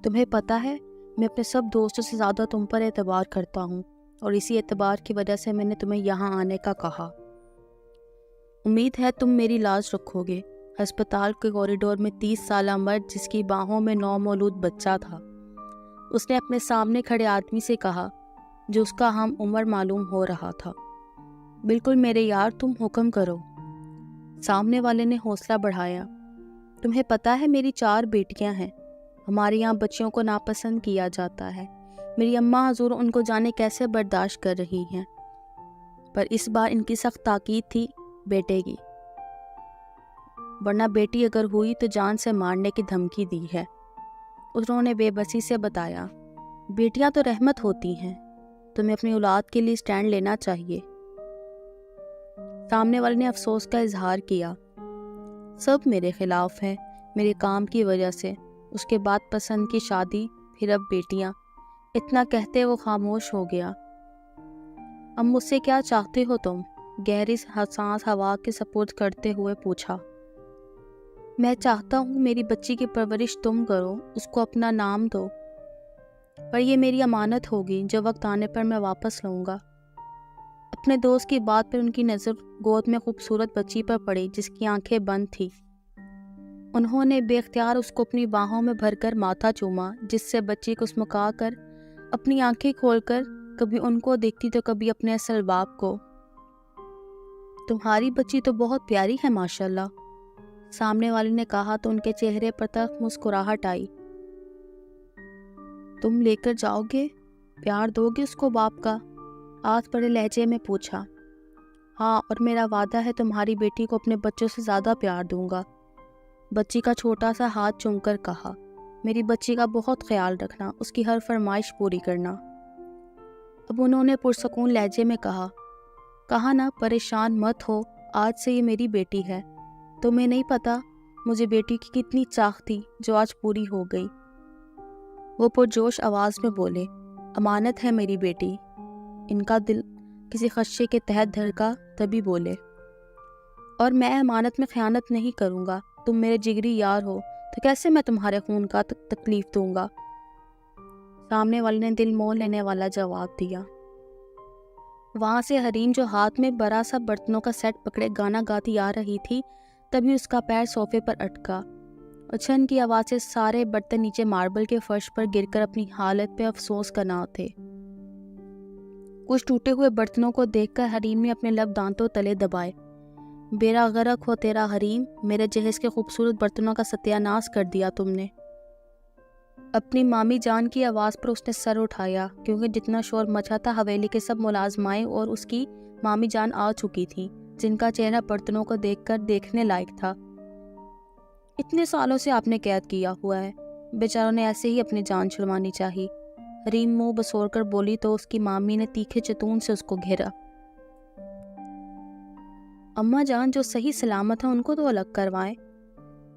تمہیں پتہ ہے میں اپنے سب دوستوں سے زیادہ تم پر اعتبار کرتا ہوں اور اسی اعتبار کی وجہ سے میں نے تمہیں یہاں آنے کا کہا۔ امید ہے تم میری لاج رکھو گے۔ ہسپتال کے کوریڈور میں 30 سالہ مرد جس کی باہوں میں نومولود بچہ تھا، اس نے اپنے سامنے کھڑے آدمی سے کہا جو اس کا ہم عمر معلوم ہو رہا تھا۔ بالکل میرے یار، تم حکم کرو۔ سامنے والے نے حوصلہ بڑھایا۔ تمہیں پتہ ہے میری 4 بیٹیاں ہیں۔ ہمارے یہاں بچیوں کو ناپسند کیا جاتا ہے۔ میری اماں حضور ان کو جانے کیسے برداشت کر رہی ہیں، پر اس بار ان کی سخت تاکید تھی بیٹے کی، ورنہ بیٹی اگر ہوئی تو جان سے مارنے کی دھمکی دی ہے۔ انہوں نے بے بسی سے بتایا، بیٹیاں تو رحمت ہوتی ہیں، تمہیں اپنی اولاد کے لیے سٹینڈ لینا چاہیے۔ سامنے والے نے افسوس کا اظہار کیا، سب میرے خلاف ہیں، میرے کام کی وجہ سے، اس کے بعد پسند کی شادی، پھر اب بیٹیاں۔ اتنا کہتے وہ خاموش ہو گیا۔ اب مجھ سے کیا چاہتے ہو تم؟ گہری سانس ہوا کے سپرد کرتے ہوئے پوچھا۔ میں چاہتا ہوں میری بچی کی پرورش تم کرو، اس کو اپنا نام دو، پر یہ میری امانت ہوگی جو وقت آنے پر میں واپس لوں گا۔ اپنے دوست کی بات پر ان کی نظر گود میں خوبصورت بچی پر پڑی جس کی آنکھیں بند تھی۔ انہوں نے بے اختیار اس کو اپنی باہوں میں بھر کر ماتھا چوما، جس سے بچی کسمکا کر اپنی آنکھیں کھول کر کبھی ان کو دیکھتی تو کبھی اپنے اصل باپ کو۔ تمہاری بچی تو بہت پیاری ہے ماشاءاللہ، سامنے والے نے کہا تو ان کے چہرے پر تلخ مسکراہٹ آئی۔ تم لے کر جاؤ گے؟ پیار دو گے اس کو باپ کا؟ آج بڑے لہجے میں پوچھا۔ ہاں، اور میرا وعدہ ہے تمہاری بیٹی کو اپنے بچوں سے زیادہ پیار دوں گا، بچی کا چھوٹا سا ہاتھ چوم کر کہا۔ میری بچی کا بہت خیال رکھنا، اس کی ہر فرمائش پوری کرنا۔ اب انہوں نے پرسکون لہجے میں کہا نا، پریشان مت ہو، آج سے یہ میری بیٹی ہے۔ تمہیں نہیں پتا مجھے بیٹی کی کتنی چاہ تھی جو آج پوری ہو گئی۔ وہ پرجوش آواز میں بولے، امانت ہے میری بیٹی۔ ان کا دل کسی خدشے کے تحت دھڑکا، تبھی بولے، اور میں امانت میں خیانت نہیں کروں گا۔ تم میرے جگری یار ہو تو کیسے میں تمہارے خون کا تکلیف دوں گا؟ سامنے والے نے دل موہ لینے والا جواب دیا۔ وہاں سے حریم جو ہاتھ میں بڑا سا برتنوں کا سیٹ پکڑے گانا گاتی آ رہی تھی، تبھی اس کا پیر صوفے پر اٹکا اور چھن کی آواز سے سارے برتن نیچے ماربل کے فرش پر گر کر اپنی حالت پہ افسوس کرنا تھے۔ کچھ ٹوٹے ہوئے برتنوں کو دیکھ کر حریم نے اپنے لب دانتوں تلے دبائے۔ بیڑا غرق ہو تیرا حریم، میرے جہیز کے خوبصورت برتنوں کا ستیہ ناش کر دیا تم نے۔ اپنی مامی جان کی آواز پر اس نے سر اٹھایا، کیونکہ جتنا شور مچا تھا حویلی کے سب ملازمائیں اور اس کی مامی جان آ چکی تھیں، جن کا چہرہ برتنوں کو دیکھ کر دیکھنے لائق تھا۔ اتنے سالوں سے آپ نے قید کیا ہوا ہے، بیچاروں نے ایسے ہی اپنی جان چھڑوانی چاہی۔ حریم منہ بسور کر بولی تو اس کی مامی نے تیکھے چتون سے اس کو گھیرا۔ اماں جان جو صحیح سلامت ہیں ان کو تو الگ کروائیں،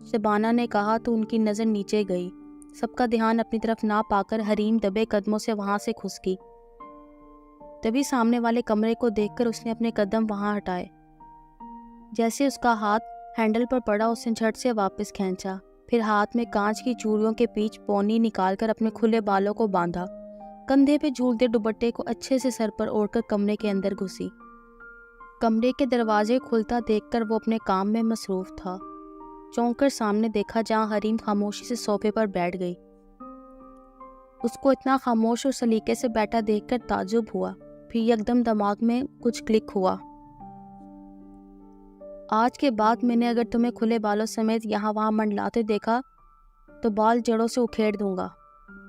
شبانہ نے کہا تو ان کی نظر نیچے گئی۔ سب کا دھیان اپنی طرف نہ پا کر حریم دبے قدموں سے وہاں سے کھسکی۔ تبھی سامنے والے کمرے کو دیکھ کر اس نے اپنے قدم وہاں ہٹائے۔ جیسے اس کا ہاتھ ہینڈل پر پڑا، اس نے جھٹ سے واپس کھینچا، پھر ہاتھ میں کانچ کی چوڑیوں کے پیچ پونی نکال کر اپنے کھلے بالوں کو باندھا، کندھے پہ جھولتے دوپٹے کو اچھے سے سر پر اوڑھ کر کمرے کے اندر گھسی۔ کمرے کے دروازے کھلتا دیکھ کر وہ اپنے کام میں مصروف تھا۔ چونک کر سامنے دیکھا جہاں حریم خاموشی سے صوفے پر بیٹھ گئی۔ اس کو اتنا خاموش اور سلیقے سے بیٹھا دیکھ کر تعجب ہوا، پھر یکدم دماغ میں کچھ کلک ہوا۔ آج کے بعد میں نے اگر تمہیں کھلے بالوں سمیت یہاں وہاں منڈلاتے دیکھا تو بال جڑوں سے اکھیڑ دوں گا۔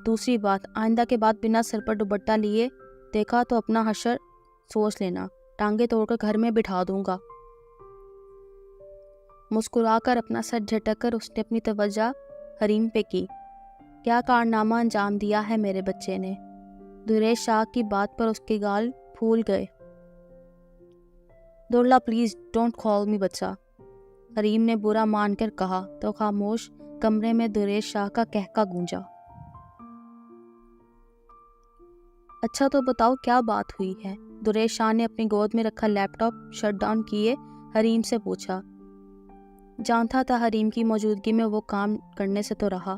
دوسری بات، آئندہ کے بعد بنا سر پر دوپٹہ لیے دیکھا تو اپنا حشر سوچ لینا، ٹانگیں توڑ کر گھر میں بٹھا دوں گا۔ مسکرا کر اپنا سر جھٹک کر اس نے اپنی توجہ حریم پہ کی۔ کیا کارنامہ انجام دیا ہے میرے بچے نے؟ دریش شاہ کی بات پر اس کے گال پھول گئے۔ دورلا پلیز ڈونٹ کال می بچہ، حریم نے برا مان کر کہا تو خاموش کمرے میں دریش شاہ کا کہکا گونجا۔ اچھا تو بتاؤ کیا بات ہوئی ہے؟ دریش شاہ نے اپنی گود میں رکھا لیپ ٹاپ شٹ ڈاؤن کیے حریم سے پوچھا۔ جانتا تھا حریم کی موجودگی میں وہ کام کرنے سے تو رہا۔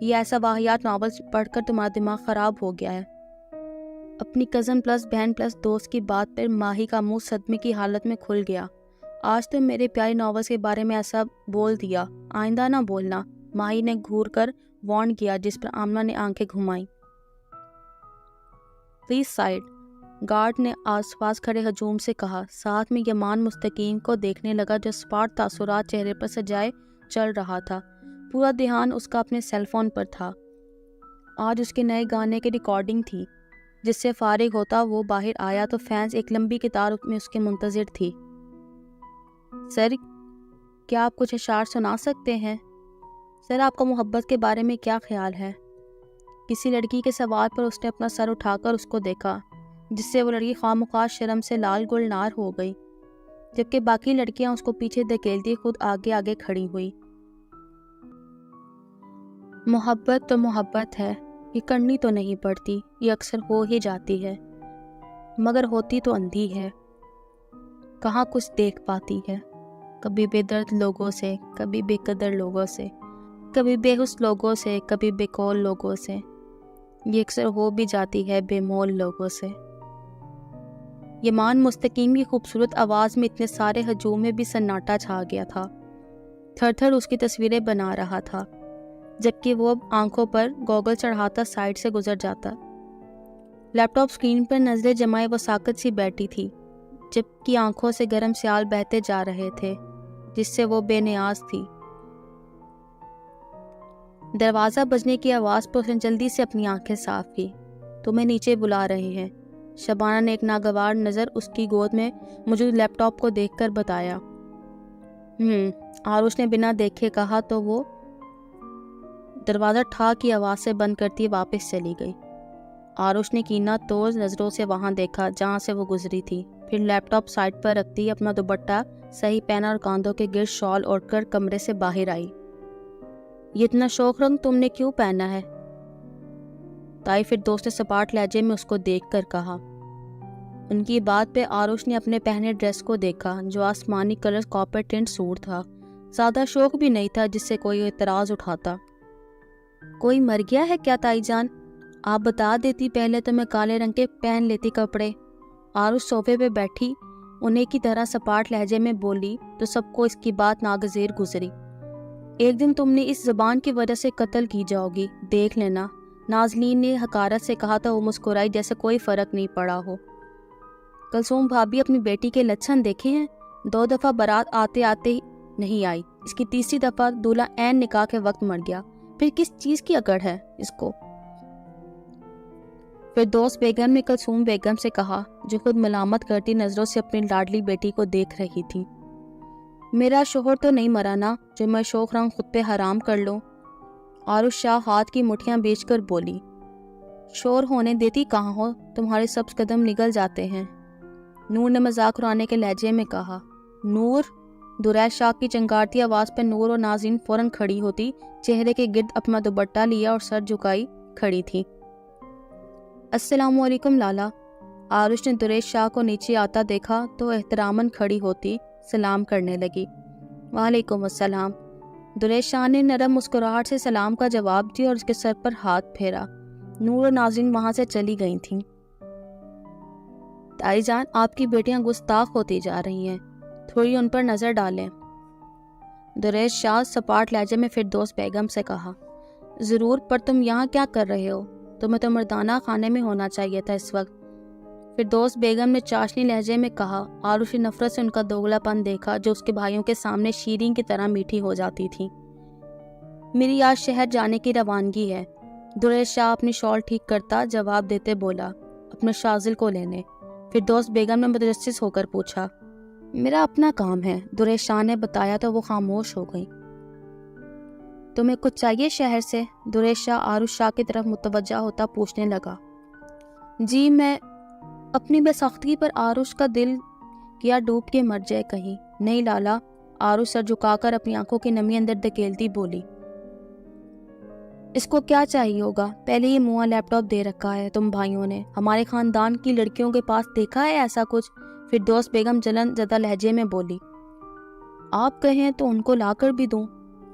یہ ایسا واہیات ناول پڑھ کر تمہارا دماغ خراب ہو گیا ہے۔ اپنی کزن پلس بہن پلس دوست کی بات پر ماہی کا منہ صدمے کی حالت میں کھل گیا۔ آج تو میرے پیارے ناولس کے بارے میں ایسا بول دیا، آئندہ نہ بولنا، ماہی نے گھور کر وارن کیا، جس پر آمنہ نے آنکھیں گھمائیں۔ پلیز سائڈ، گارڈ نے آس پاس کھڑے ہجوم سے کہا، ساتھ میں یمان مستقیم کو دیکھنے لگا جو اسپاٹ تاثرات چہرے پر سجائے چل رہا تھا۔ پورا دھیان اس کا اپنے سیل فون پر تھا۔ آج اس کے نئے گانے کی ریکارڈنگ تھی۔ جس سے فارغ ہوتا وہ باہر آیا تو فینس ایک لمبی قطار میں اس کے منتظر تھی۔ سر، کیا آپ کچھ اشعار سنا سکتے ہیں؟ سر، آپ کا محبت کے بارے میں کیا خیال ہے؟ کسی لڑکی کے سوال پر اس نے اپنا سر اٹھا کر اس کو دیکھا، جس سے وہ لڑکی خواہ شرم سے لال گلنار ہو گئی، جبکہ باقی لڑکیاں اس کو پیچھے دھکیلتی خود آگے آگے کھڑی ہوئی۔ محبت تو محبت ہے، یہ کرنی تو نہیں پڑتی، یہ اکثر ہو ہی جاتی ہے، مگر ہوتی تو اندھی ہے، کہاں کچھ دیکھ پاتی ہے، کبھی بے درد لوگوں سے، کبھی بے قدر لوگوں سے، کبھی بے حس لوگوں سے، کبھی بے قول لوگوں سے، یہ اکثر ہو بھی جاتی ہے بے مول لوگوں سے۔ یمان مستقیم کی خوبصورت آواز میں اتنے سارے ہجوم میں بھی سناٹا چھا گیا تھا، تھر تھر اس کی تصویریں بنا رہا تھا، جبکہ وہ آنکھوں پر گوگل چڑھاتا سائڈ سے گزر جاتا۔ لیپ ٹاپ اسکرین پر نظریں جمائے وہ ساکت سی بیٹھی تھی، جبکہ آنکھوں سے گرم سیال بہتے جا رہے تھے، جس سے وہ بے نیاز تھی۔ دروازہ بجنے کی آواز پر اس نے جلدی سے اپنی آنکھیں صاف کی۔ تمہیں نیچے بلا رہے ہیں، شبانہ نے ایک ناگوار نظر اس کی گود میں موجود لیپ ٹاپ کو دیکھ کر بتایا۔ آروش نے بنا دیکھے کہا تو وہ دروازہ ٹھا کی آواز سے بند کرتی واپس چلی گئی۔ آروش نے کینہ توز نظروں سے وہاں دیکھا جہاں سے وہ گزری تھی، پھر لیپ ٹاپ سائڈ پر رکھتی اپنا دوپٹہ صحیح پہنا اور کاندھوں کے گرد شال اوڑھ کر کمرے سے باہر آئی۔ یہ اتنا شوق رنگ تم نے کیوں پہنا ہے؟ تائی پھر دوست نے سپاٹ لہجے میں اس کو دیکھ کر کہا۔ ان کی بات پہ آروش نے اپنے پہنے ڈریس کو دیکھا جو آسمانی کلر کاپر ٹنٹ سوٹ تھا۔ زیادہ شوق بھی نہیں تھا جس سے کوئی اعتراض اٹھاتا۔ کوئی مر گیا ہے کیا تائی جان؟ آپ بتا دیتی پہلے تو میں کالے رنگ کے پہن لیتی کپڑے۔ آروش صوفے پہ بیٹھی انہیں کی طرح سپاٹ لہجے میں بولی تو سب کو اس کی بات ناگزیر گزری۔ ایک دن تم نے اس زبان کی وجہ سے قتل کی جاؤ گی، دیکھ لینا، نازنین نے حقارت سے کہا تو وہ مسکرائی جیسے کوئی فرق نہیں پڑا ہو۔ کلثوم بھابھی اپنی بیٹی کے لچھن دیکھے ہیں؟ 2 دفعہ بارات آتے آتے نہیں آئی، اس کی تیسری دفعہ دولہا عین نکاح کے وقت مر گیا، پھر کس چیز کی اکڑ ہے اس کو؟ پھر دوست بیگم نے کلثوم بیگم سے کہا جو خود ملامت کرتی نظروں سے اپنی لاڈلی بیٹی کو دیکھ رہی تھی۔ میرا شوہر تو نہیں مرا نا جو میں شوق رنگ خود پہ حرام کر لوں؟ آروش شاہ ہاتھ کی مٹھیاں بیچ کر بولی۔ شور ہونے دیتی کہاں ہو، تمہارے سبز قدم نگل جاتے ہیں، نور نے مذاق اڑانے کے لہجے میں کہا۔ نور؟ دریش شاہ کی چنگارتی آواز پر نور اور نازنین فوراً کھڑی ہوتی، چہرے کے گرد اپنا دوپٹہ لیا اور سر جھکائی کھڑی تھی۔ السلام علیکم لالا۔ آروش نے دریش شاہ کو نیچے آتا دیکھا تو احتراماً کھڑی ہوتی سلام کرنے لگی۔ وعلیکم السلام۔ دریش شاہ نے نرم مسکراہٹ سے سلام کا جواب دیا اور اس کے سر پر ہاتھ پھیرا۔ نور اور نازنین وہاں سے چلی گئی تھیں۔ تائی جان، آپ کی بیٹیاں گستاخ ہوتی جا رہی ہیں، تھوڑی ان پر نظر ڈالیں۔ دریش شاہ سپاٹ لہجے میں فردوس بیگم سے کہا۔ ضرور، پر تم یہاں کیا کر رہے ہو؟ تمہیں تو مردانہ خانے میں ہونا چاہیے تھا اس وقت، فردوس بیگم نے چاشنی لہجے میں کہا۔ آروش نے نفرت سے ان کا دوگلا پن دیکھا جو اس کے بھائیوں کے سامنے شیریں کی طرح میٹھی ہو جاتی تھی۔ میری آج شہر جانے کی روانگی ہے، دریش شاہ اپنی شال ٹھیک کرتا جواب دیتے بولا، اپنے شازل کو لینے۔ فردوس بیگم نے متجسس ہو کر پوچھا۔ میرا اپنا کام ہے، دریش شاہ نے بتایا تو وہ خاموش ہو گئی۔ تمہیں کچھ چاہیے شہر سے؟ دریش شاہ آروش شاہ کی طرف متوجہ ہوتا پوچھنے لگا۔ جی، میں اپنی بے سختگی پر آروش کا دل کیا ڈوب کے مر جائے کہیں۔ نہیں لالا، آروش سر جھکا کر اپنی آنکھوں کی نمی اندر دھکیلتی بولی۔ اس کو کیا چاہیے ہوگا؟ پہلے ہی منہ لیپ ٹاپ دے رکھا ہے تم بھائیوں نے، ہمارے خاندان کی لڑکیوں کے پاس دیکھا ہے ایسا کچھ؟ فردوس بیگم جلن زدہ لہجے میں بولی۔ آپ کہیں تو ان کو لا کر بھی دوں؟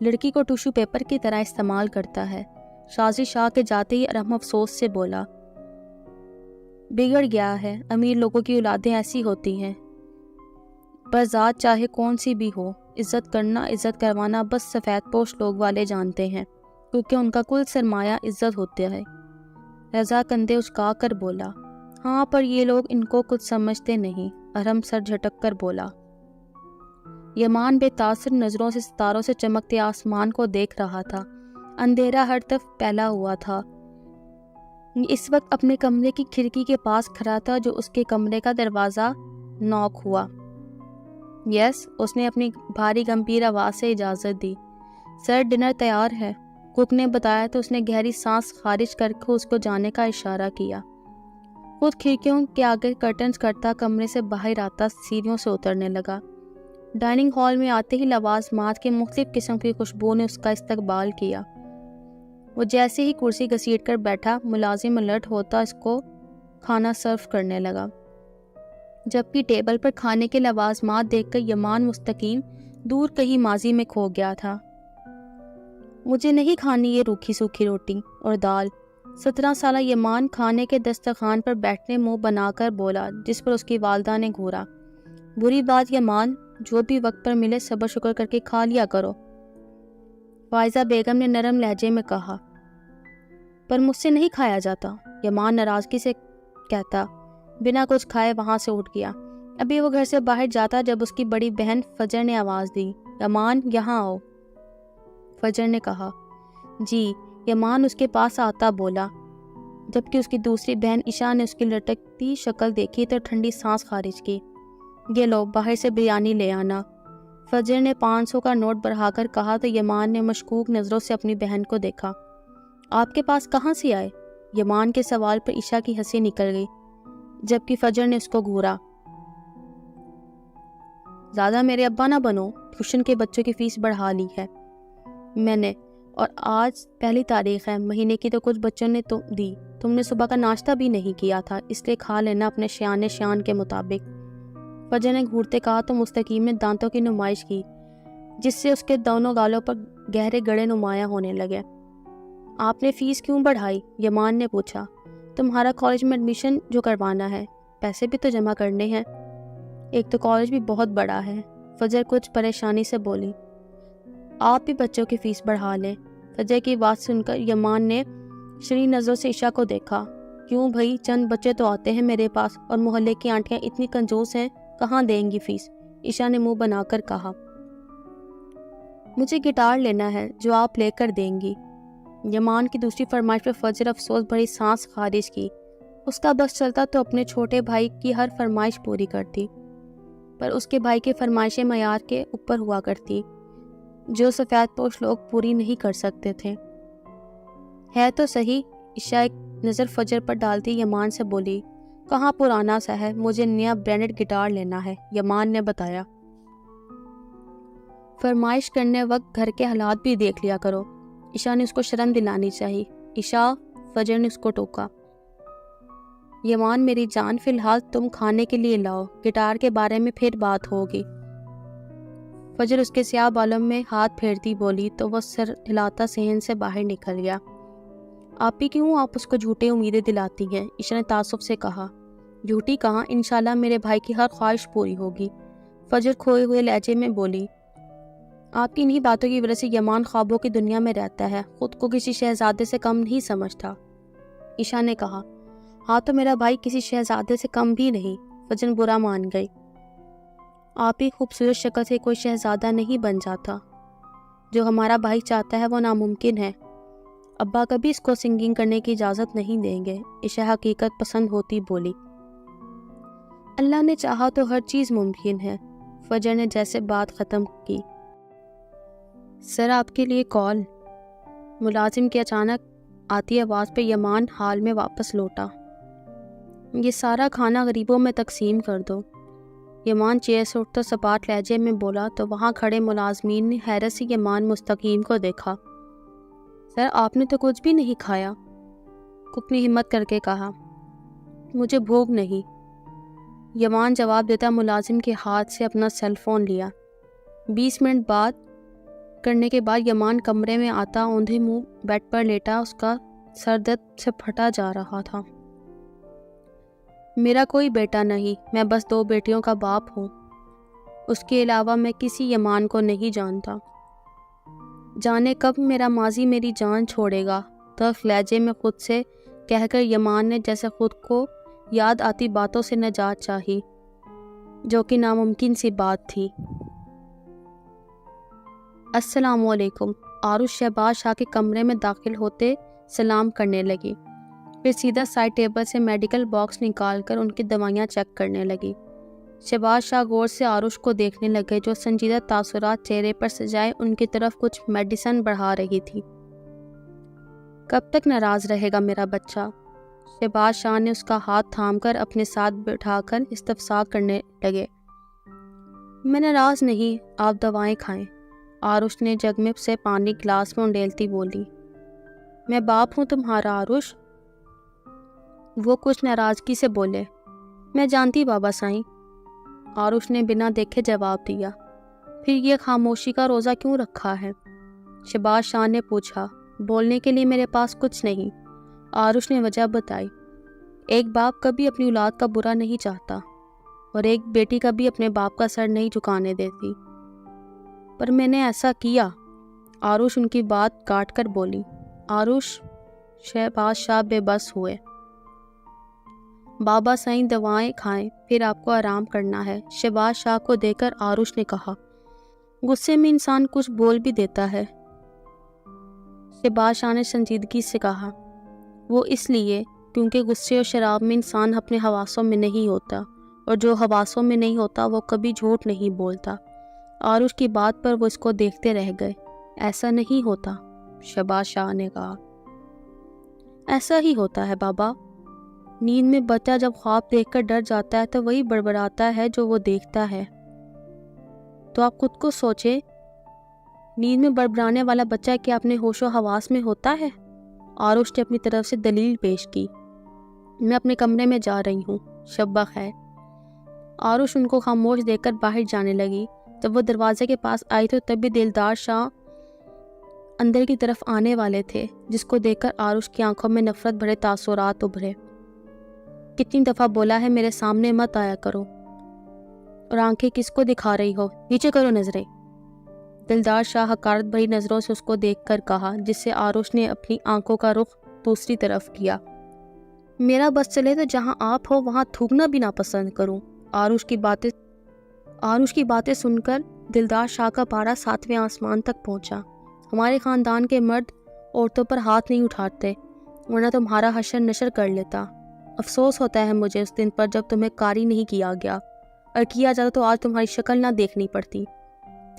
لڑکی کو ٹشو پیپر کی طرح استعمال کرتا ہے۔ شازی شاہ کے جاتے ہی ارحم افسوس سے بولا، بگڑ گیا ہے، امیر لوگوں کی اولادیں ایسی ہوتی ہیں، پر ذات چاہے کون سی بھی ہو، عزت کرنا عزت کروانا بس سفید پوش لوگ والے جانتے ہیں، کیونکہ ان کا کل سرمایہ عزت ہوتا ہے۔ رضا کندھے اچکا کر بولا، ہاں پر یہ لوگ ان کو کچھ سمجھتے نہیں۔ ارحم سر جھٹک کر بولا۔ یمان بے تاثر نظروں سے ستاروں سے چمکتے آسمان کو دیکھ رہا تھا۔ اندھیرا ہر طرف پھیلا ہوا تھا۔ اس وقت اپنے کمرے کی کھڑکی کے پاس کھڑا تھا جو اس کے کمرے کا دروازہ نوک ہوا۔ یس، اس نے اپنی بھاری گمبھیر آواز سے اجازت دی۔ سر، ڈنر تیار ہے، کک نے بتایا تو اس نے گہری سانس خارج کر کے اس کو جانے کا اشارہ کیا۔ خود کھڑکیوں کے آگے کرٹنز کرتا کمرے سے باہر آتا سیڑھیوں سے اترنے لگا۔ ڈائننگ ہال میں آتے ہی لوازمات کی مختلف قسم کی خوشبو نے اس کا استقبال کیا۔ وہ جیسے ہی کرسی گھسیٹ کر بیٹھا، ملازم الرٹ ہوتا اس کو کھانا سرو کرنے لگا، جبکہ ٹیبل پر کھانے کے لوازمات دیکھ کر یمان مستقیم دور کہیں ماضی میں کھو گیا تھا۔ مجھے نہیں کھانی یہ روکھی سوکھی روٹی اور دال۔ 17 سالہ یمان کھانے کے دسترخوان پر بیٹھنے منہ بنا کر بولا، جس پر اس کی والدہ نے گھورا، بری بات یمان، جو بھی وقت پر ملے صبر شکر کر کے کھا لیا کرو۔ فائزہ بیگم نے نرم لہجے میں کہا، پر مجھ سے نہیں کھایا جاتا، یمان ناراضگی سے کہتا۔ بنا کچھ کھائے وہاں سے اٹھ گیا۔ ابھی وہ گھر سے باہر جاتا جب اس کی بڑی بہن فجر نے آواز دی، یمان یہاں آؤ۔ فجر نے کہا، جی۔ یمان اس کے پاس آتا بولا، جبکہ اس کی دوسری بہن عشاء نے اس کی لٹکتی شکل دیکھی تو ٹھنڈی سانس خارج کی۔ یہ لو، باہر سے بریانی لے آنا۔ فجر نے 500 کا نوٹ بڑھا کر کہا تو یمان نے مشکوک نظروں سے اپنی بہن کو دیکھا۔ آپ کے پاس کہاں سے آئے؟ یمان کے سوال پر عشاء کی ہنسی نکل گئی، جبکہ فجر نے اس کو گھورا۔ زیادہ میرے ابا نہ بنو، ٹیوشن کے بچوں کی فیس بڑھا لی ہے میں نے، اور آج پہلی تاریخ ہے، مہینے کی تو کچھ بچوں نے تو دی۔ تم نے صبح کا ناشتہ بھی نہیں کیا تھا، اس لیے کھا لینا اپنے شان کے مطابق۔ فجر نے گھورتے کہا تو مستقیم نے دانتوں کی نمائش کی، جس سے اس کے دونوں گالوں پر گہرے گڑھے نمایاں ہونے لگے۔ آپ نے فیس کیوں بڑھائی؟ یمان نے پوچھا۔ تمہارا کالج میں ایڈمیشن جو کروانا ہے، پیسے بھی تو جمع کرنے ہیں۔ ایک تو کالج بھی بہت بڑا ہے، فجر کچھ پریشانی سے بولی۔ آپ بھی بچوں کی فیس بڑھا لیں۔ فجر کی بات سن کر یمان نے شری نظروں سے عشاء کو دیکھا۔ کیوں بھائی، چند بچے تو آتے ہیں میرے پاس، اور محلے کی آنٹیاں اتنی کنجوس ہیں، کہاں دیں گی فیس؟ عشاء نے منہ بنا کر کہا۔ مجھے گٹار لینا ہے جو آپ لے کر دیں گی۔ یمان کی دوسری فرمائش پر فجر افسوس بھری سانس خارج کی۔ اس کا بس چلتا تو اپنے چھوٹے بھائی کی ہر فرمائش پوری کرتی، پر اس کے بھائی کی فرمائشیں معیار کے اوپر ہوا کرتی، جو سفید پوش لوگ پوری نہیں کر سکتے تھے۔ ہے تو صحیح، عشاء ایک نظر فجر پر ڈالتی یمان سے بولی، کہاں پرانا سا ہے، مجھے نیا برانڈڈ گٹار لینا ہے، یمان نے بتایا۔ فرمائش کرنے وقت گھر کے حالات بھی دیکھ لیا کرو، عشاء نے اس کو شرم دلانی چاہی۔ عشاء، فجر نے اس کو ٹوکا۔ یمان میری جان، فی الحال تم کھانے کے لیے لاؤ، گٹار کے بارے میں پھر بات ہوگی۔ فجر اس کے سیاہ بالوں میں ہاتھ پھیرتی بولی تو وہ سر ہلاتا صحن سے باہر نکل گیا۔ آپ ہی کیوں آپ اس کو جھوٹی امیدیں دلاتی ہیں؟ عشاء نے تعصب سے کہا۔ جھوٹی کہاں، انشاءاللہ میرے بھائی کی ہر خواہش پوری ہوگی، فجر کھوئے ہوئے لہجے میں بولی۔ آپ کی انہی باتوں کی وجہ سے یمان خوابوں کی دنیا میں رہتا ہے، خود کو کسی شہزادے سے کم نہیں سمجھتا۔ عشاء نے کہا، ہاں تو میرا بھائی کسی شہزادے سے کم بھی نہیں۔ فجر برا مان گئی۔ آپ ہی خوبصورت شکل سے کوئی شہزادہ نہیں بن جاتا، جو ہمارا بھائی چاہتا ہے وہ ناممکن ہے۔ ابا کبھی اس کو سنگنگ کرنے کی اجازت نہیں دیں گے، عشاء حقیقت پسند ہوتی بولی۔ اللہ نے چاہا تو ہر چیز ممکن ہے، فجر نے جیسے بات ختم کی۔ سر، آپ کے لیے کال۔ ملازم کی اچانک آتی آواز پہ یمان حال میں واپس لوٹا۔ یہ سارا کھانا غریبوں میں تقسیم کر دو۔ یمان چیئر سے اٹھتا سپاٹ لہجے میں بولا تو وہاں کھڑے ملازمین نے حیرت سے یمان مستقیم کو دیکھا۔ سر، آپ نے تو کچھ بھی نہیں کھایا، کک نے ہمت کر کے کہا۔ مجھے بھوک نہیں، یمان جواب دیتا ملازم کے ہاتھ سے اپنا سیل فون لیا۔ 20 منٹ بعد کرنے کے بعد یمان کمرے میں آتا اوندھے منہ بیڈ پر لیٹا اس کا سر درد سے پھٹا جا رہا تھا۔ میرا کوئی بیٹا نہیں، میں بس 2 بیٹیوں کا باپ ہوں۔ اس کے علاوہ میں کسی یمان کو نہیں جانتا۔ جانے کب میرا ماضی میری جان چھوڑے گا، تلخ لہجے میں خود سے کہہ کر یمان نے جیسے خود کو یاد آتی باتوں سے نجات چاہی، جو کہ ناممکن سی بات تھی۔ السلام علیکم۔ عروش شہباز شاہ کے کمرے میں داخل ہوتے سلام کرنے لگی، پھر سیدھا سائڈ ٹیبل سے میڈیکل باکس نکال کر ان کی دوائیاں چیک کرنے لگی۔ شہباز شاہ غور سے عروش کو دیکھنے لگے جو سنجیدہ تاثرات چہرے پر سجائے ان کی طرف کچھ میڈیسن بڑھا رہی تھی۔ کب تک ناراض رہے گا میرا بچہ؟ شہباز شاہ نے اس کا ہاتھ تھام کر اپنے ساتھ بٹھا کر استفسار کرنے لگے۔ میں ناراض نہیں، آپ دوائیں کھائیں، عروش نے جگ میں سے پانی گلاس میں انڈیلتی بولی۔ میں باپ ہوں تمہارا عروش، وہ کچھ ناراضگی سے بولے۔ میں جانتی بابا سائیں، عروش نے بنا دیکھے جواب دیا۔ پھر یہ خاموشی کا روزہ کیوں رکھا ہے؟ شہباز شاہ نے پوچھا۔ بولنے کے لیے میرے پاس کچھ نہیں، عروش نے وجہ بتائی۔ ایک باپ کبھی اپنی اولاد کا برا نہیں چاہتا، اور ایک بیٹی کبھی اپنے باپ کا سر نہیں جھکانے دیتی۔ پر میں نے ایسا کیا، عروش ان کی بات کاٹ کر بولی۔ عروش، شہباز شاہ بے بس ہوئے۔ بابا سائیں دوائیں کھائیں، پھر آپ کو آرام کرنا ہے، شہباز شاہ کو دے کر عروش نے کہا۔ غصے میں انسان کچھ بول بھی دیتا ہے، شہباز شاہ نے سنجیدگی سے کہا۔ وہ اس لیے کیونکہ غصے اور شراب میں انسان اپنے حواسوں میں نہیں ہوتا، اور جو حواسوں میں نہیں ہوتا وہ کبھی جھوٹ نہیں بولتا۔ عروش کی بات پر وہ اس کو دیکھتے رہ گئے۔ ایسا نہیں ہوتا، شہباز شاہ نے کہا۔ ایسا ہی ہوتا ہے بابا۔ نیند میں بچہ جب خواب دیکھ کر ڈر جاتا ہے تو وہی بڑبڑاتا ہے جو وہ دیکھتا ہے۔ تو آپ خود کو سوچیں، نیند میں بڑبڑانے والا بچہ کیا اپنے ہوش و حواس میں ہوتا ہے؟ عروش نے اپنی طرف سے دلیل پیش کی۔ میں اپنے کمرے میں جا رہی ہوں، شب بخیر۔ عروش ان کو خاموش دیکھ کر باہر جانے لگی۔ جب وہ دروازے کے پاس آئی تو تبھی دلدار شاہ اندر کی طرف آنے والے تھے، جس کو دیکھ کر عروش کی آنکھوں میں نفرت بھرے تاثرات ابھرے۔ کتنی دفعہ بولا ہے میرے سامنے مت آیا کرو، اور آنکھیں کس کو دکھا رہی ہو، نیچے کرو نظریں۔ دلدار شاہ حقارت بھری نظروں سے اس کو دیکھ کر کہا، جس سے عروش نے اپنی آنکھوں کا رخ دوسری طرف کیا۔ میرا بس چلے تو جہاں آپ ہو وہاں تھوکنا بھی ناپسند کروں۔ عروش کی باتیں سن کر دلدار شاہ کا پارا 7ویں آسمان تک پہنچا۔ ہمارے خاندان کے مرد عورتوں پر ہاتھ نہیں اٹھاتے، ورنہ تمہارا حشر نشر کر لیتا۔ افسوس ہوتا ہے مجھے اس دن پر جب تمہیں قاری نہیں کیا گیا، اور کیا جاتا تو آج تمہاری شکل نہ دیکھنی پڑتی۔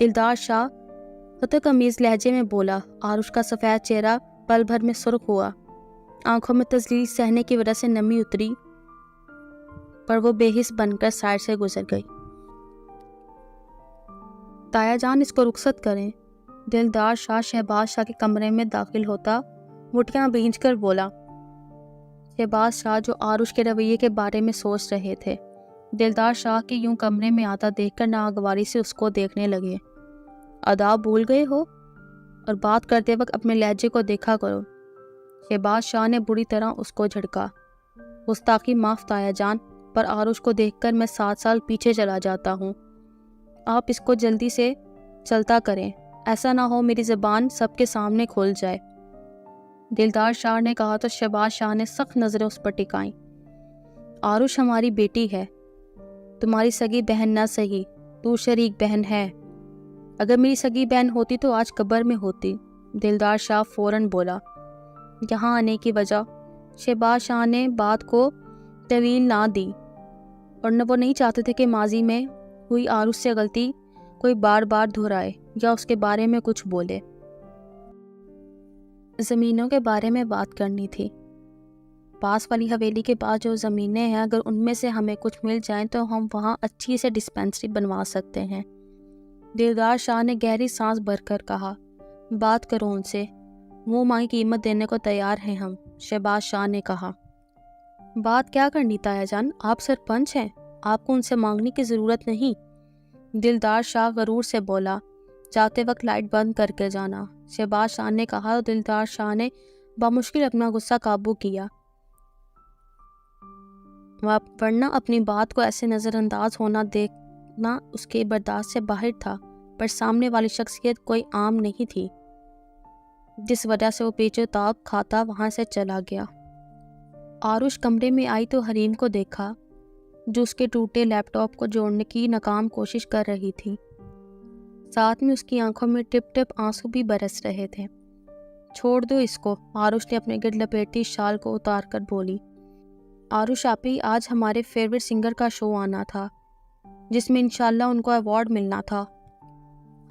دلدار شاہ تمیز لہجے میں بولا۔ عروش کا سفید چہرہ پل بھر میں سرخ ہوا، آنکھوں میں تذلیل سہنے کی وجہ سے نمی اتری، پر وہ بے حس بن کر سائڈ سے گزر گئی۔ تایا جان، اس کو رخصت کریں۔ دلدار شاہ شہباز شاہ کے کمرے میں داخل ہوتا مٹھیاں بھینچ کر بولا۔ شہباز شاہ جو عروش کے رویے کے بارے میں سوچ رہے تھے، دلدار شاہ کے یوں کمرے میں آتا دیکھ کر ناگواری سے اس کو دیکھنے لگے۔ آداب بھول گئے ہو، اور بات کرتے وقت اپنے لہجے کو دیکھا کرو۔ شہباز شاہ نے بری طرح اس کو جھڑکا۔ گستاخی معاف تایا جان، پر عروش کو دیکھ کر میں 7 سال پیچھے چلا جاتا ہوں۔ آپ اس کو جلدی سے چلتا کریں، ایسا نہ ہو میری زبان سب کے سامنے کھل جائے۔ دلدار شاہ نے کہا تو شہباز شاہ نے سخت نظریں اس پر ٹکائیں۔ عروش ہماری بیٹی ہے، تمہاری سگی بہن نہ سہی، تو شریک بہن ہے۔ اگر میری سگی بہن ہوتی تو آج قبر میں ہوتی، دلدار شاہ فوراً بولا۔ یہاں آنے کی وجہ؟ شہباز شاہ نے بات کو طویل نہ دی، اور نہ وہ نہیں چاہتے تھے کہ ماضی میں ہوئی عروش سے غلطی کوئی بار بار دہرائے یا اس کے بارے میں کچھ بولے۔ زمینوں کے بارے میں بات کرنی تھی۔ پاس والی حویلی کے پاس جو زمینیں ہیں، اگر ان میں سے ہمیں کچھ مل جائیں تو ہم وہاں اچھی سے ڈسپینسری بنوا سکتے ہیں۔ دلدار شاہ نے گہری سانس بھر کر کہا۔ بات کرو ان سے، منہ مانگی قیمت دینے کو تیار ہیں ہم، شہباز شاہ نے کہا۔ بات کیا کرنی تایا جان، آپ سرپنچ ہیں، آپ کو ان سے مانگنے کی ضرورت نہیں، دلدار شاہ غرور سے بولا۔ جاتے وقت لائٹ بند کر کے جانا، شہباز شاہ نے کہا تو دلدار شاہ نے بامشکل اپنا غصہ قابو کیا، ورنہ اپنی بات کو ایسے نظر انداز ہونا دیکھنا اس کے برداشت سے باہر تھا، پر سامنے والی شخصیت کوئی عام نہیں تھی، جس وجہ سے وہ پیچھے تاب کھاتا وہاں سے چلا گیا۔ آروش کمرے میں آئی تو حریم کو دیکھا، جو اس کے ٹوٹے لیپ ٹاپ کو جوڑنے کی ناکام کوشش کر رہی تھی، ساتھ میں اس کی آنکھوں میں ٹپ ٹپ آنسو بھی برس رہے تھے۔ چھوڑ دو اس کو، آروش نے اپنے گرد لپیٹی شال کو اتار کر بولی۔ آروش آپی، آج ہمارے فیوریٹ سنگر کا شو آنا تھا، جس میں انشاءاللہ ان کو ایوارڈ ملنا تھا،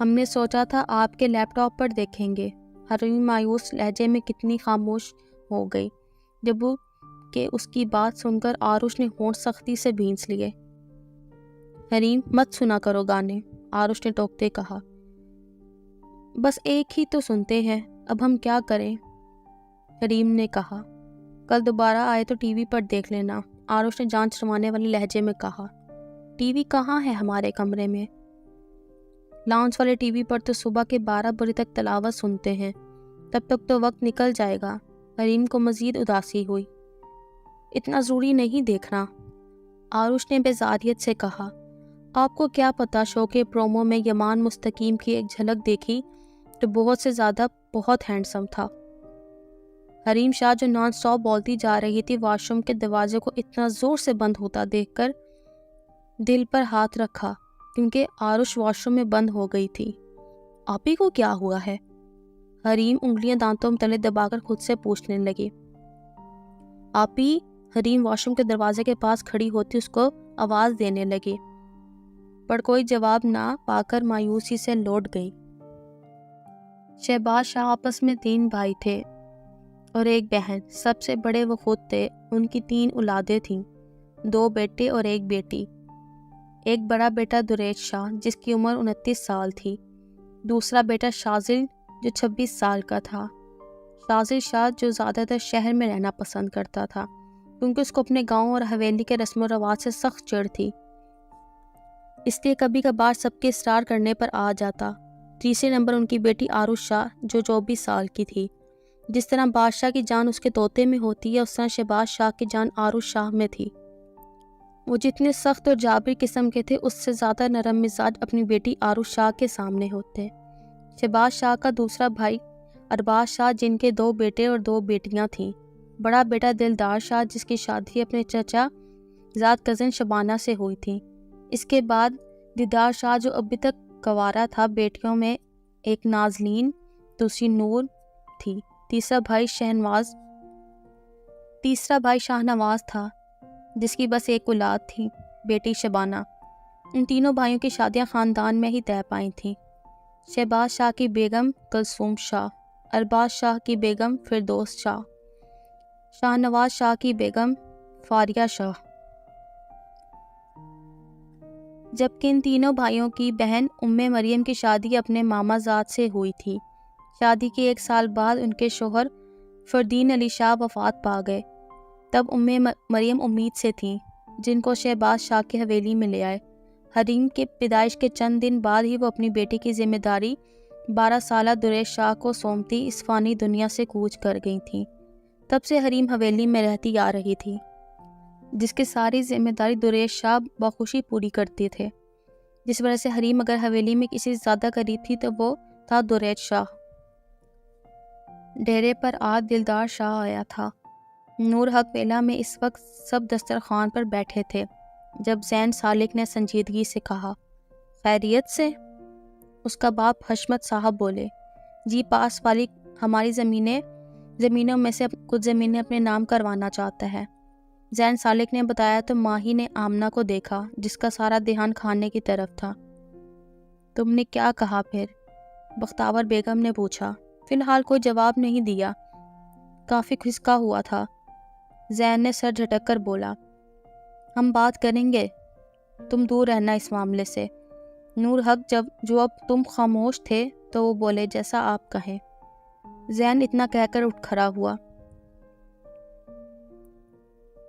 ہم نے سوچا تھا آپ کے لیپ ٹاپ پر دیکھیں گے۔ حریم مایوس لہجے میں کتنی خاموش ہو گئی جب وہ کہ اس کی بات سن کر آروش نے ہونٹ سختی سے بھینس لیے۔ حریم مت سنا کرو گانے، آروش نے ٹوکتے کہا، بس ایک ہی تو سنتے ہیں، اب ہم کیا کریں؟ حریم نے کہا، کل دوبارہ آئے تو ٹی وی پر دیکھ لینا، آروش نے جان چھڑوانے والے لہجے میں کہا۔ ٹی وی کہاں ہے ہمارے کمرے میں؟ لاؤنج والے ٹی وی پر تو صبح کے 12 بجے تک تلاوت سنتے ہیں، تب تک تو وقت نکل جائے گا۔ حریم کو مزید اداسی ہوئی۔ اتنا ضروری نہیں دیکھنا، آروش نے بیزاریت سے کہا، آپ کو کیا پتا، شو کے پرومو میں یمان مستقیم کی ایک جھلک دیکھی تو بہت سے زیادہ بہت ہینڈسم تھا۔ حریم شاہ جو نان سٹاپ بولتی جا رہی تھی، واش روم کے دروازے کو اتنا زور سے بند ہوتا دیکھ کر دل پر ہاتھ رکھا، کیونکہ آروش واش روم میں بند ہو گئی تھی۔ آپی کو کیا ہوا ہے؟ حریم انگلیاں دانتوں میں تلے دبا کر خود سے پوچھنے لگی۔ آپی، حریم واش روم کے دروازے کے پاس کھڑی ہوتی اس کو آواز دینے لگی، پر کوئی جواب نہ پا کر مایوسی سے لوٹ گئی۔ شہباز شاہ آپس میں 3 بھائی تھے اور ایک بہن، سب سے بڑے وہ خود تھے۔ ان کی 3 اولادیں تھیں، 2 بیٹے اور 1 بیٹی۔ ایک بڑا بیٹا دریش شاہ، جس کی عمر 29 سال تھی، دوسرا بیٹا شازل جو 26 سال کا تھا۔ شازل شاہ جو زیادہ تر شہر میں رہنا پسند کرتا تھا، کیونکہ اس کو اپنے گاؤں اور حویلی کے رسم و رواج سے سخت چڑ تھی، اس لیے کبھی کبھار سب کے اصرار کرنے پر آ جاتا۔ تیسرے نمبر ان کی بیٹی آروش شاہ جو 24 سال کی تھی۔ جس طرح بادشاہ کی جان اس کے طوطے میں ہوتی ہے، اس طرح شہباز شاہ کی جان آروش شاہ میں تھی۔ وہ جتنے سخت اور جابر قسم کے تھے، اس سے زیادہ نرم مزاج اپنی بیٹی آروش شاہ کے سامنے ہوتے۔ شہباز شاہ کا دوسرا بھائی ارباز شاہ، جن کے 2 بیٹے اور 2 بیٹیاں تھیں۔ بڑا بیٹا دلدار شاہ، جس کی شادی اپنے چچا زاد کزن شبانہ سے ہوئی تھی۔ اس کے بعد دیدار شاہ جو ابھی تک کنوارا تھا، بیٹیوں میں ایک نازلین، دوسری نور تھی، تیسرا بھائی شاہ نواز تھا، جس کی بس ایک اولاد تھی، بیٹی شبانہ۔ ان تینوں بھائیوں کی شادیاں خاندان میں ہی طے پائی تھیں۔ شہباز شاہ کی بیگم کلثوم شاہ، ارباز شاہ کی بیگم فردوس شاہ، شاہ نواز شاہ کی بیگم فاریہ شاہ، جبکہ ان تینوں بھائیوں کی بہن ام مریم کی شادی اپنے ماما زاد سے ہوئی تھی۔ شادی کے 1 سال بعد ان کے شوہر فردین علی شاہ وفات پا گئے۔ تب ام مریم امید سے تھیں، جن کو شہباز شاہ کی حویلی میں لے آئے۔ حریم کے پیدائش کے چند دن بعد ہی وہ اپنی بیٹی کی ذمہ داری 12 سالہ دریش شاہ کو سونپتی اس فانی دنیا سے کوچ کر گئی تھیں۔ تب سے حریم حویلی میں رہتی آ رہی تھی، جس کی ساری ذمہ داری دریش شاہ بخوشی پوری کرتے تھے، جس وجہ سے حریم اگر حویلی میں کسی سے زیادہ قریب تھی تو وہ تھا دریش شاہ۔ ڈیرے پر آج دلدار شاہ آیا تھا۔ نور حق ویلا میں اس وقت سب دسترخوان پر بیٹھے تھے، جب زین سالک نے سنجیدگی سے کہا، خیریت سے؟ اس کا باپ حشمت صاحب بولے، جی پاس والی ہماری زمینوں میں سے کچھ زمینیں اپنے نام کروانا چاہتا ہے۔ زین سالک نے بتایا تو ماہی نے آمنہ کو دیکھا، جس کا سارا دھیان کھانے کی طرف تھا۔ تم نے کیا کہا پھر؟ بختاور بیگم نے پوچھا۔ فی الحال کوئی جواب نہیں دیا، کافی کھسکا ہوا تھا۔ زین نے سر جھٹک کر بولا، ہم بات کریں گے، تم دور رہنا اس معاملے سے۔ نور حق جو اب تم خاموش تھے تو وہ بولے، جیسا آپ کہیں۔ زین اتنا کہہ کر اٹھ کھڑا ہوا۔